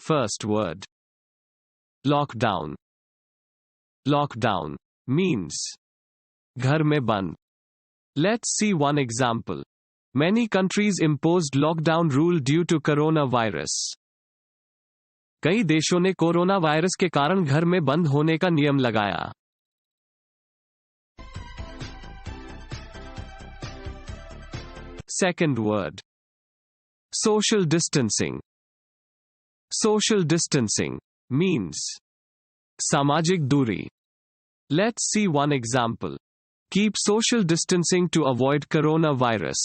First word. Lockdown. Lockdown means घर में बंद. Let's see one example. Many countries imposed lockdown rule due to coronavirus. कई देशों ने कोरोना वायरस के कारण घर में बंद होने का नियम लगाया. Second word. Social distancing. Social distancing means सामाजिक दूरी. Let's see one example. Keep social distancing to avoid coronavirus.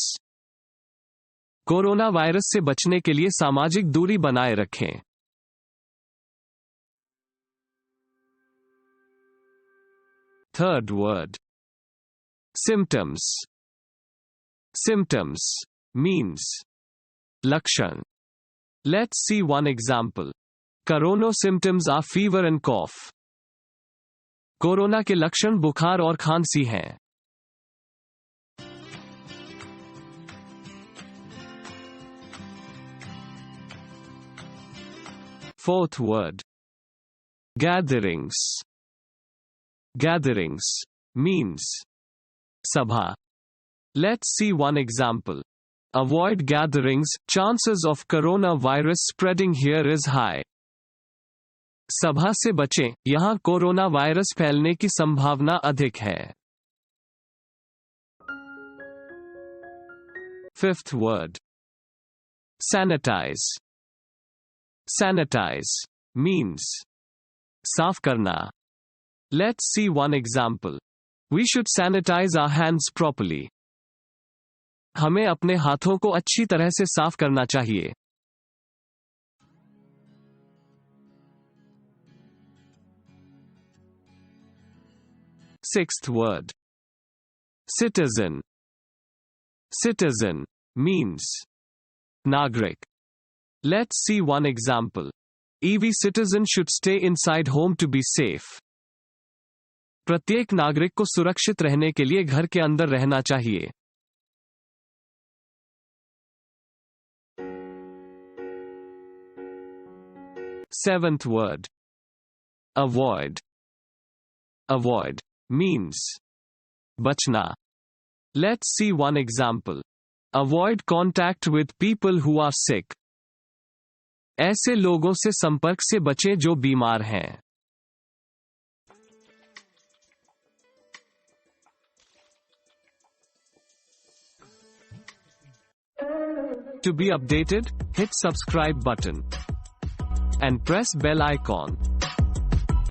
Corona virus से बचने के लिए सामाजिक दूरी बनाए रखें. Third word. Symptoms. Symptoms means लक्षण. Let's see one example. Corona symptoms are fever and cough. Corona के लक्षण बुखार और खांसी हैं. Fourth word. Gatherings. Gatherings means sabha. Let's see one example. Avoid gatherings, chances of coronavirus spreading here is high. सभा से बचें, यहाँ कोरोना वायरस फैलने की संभावना अधिक है. Fifth word. Sanitize. Sanitize means साफ करना. Let's see one example. We should sanitize our hands properly. हमें अपने हाथों को अच्छी तरह से साफ करना चाहिए. Sixth word. Citizen. Citizen means नागरिक. Let's see one example. Every citizen should stay inside home to be safe. प्रत्येक नागरिक को सुरक्षित रहने के लिए घर के अंदर रहना चाहिए. Seventh word. Avoid. Avoid means बचना. Let's see one example. Avoid contact with people who are sick. ऐसे लोगों से संपर्क से बचें जो बीमार हैं. To be updated, hit subscribe button and press bell icon.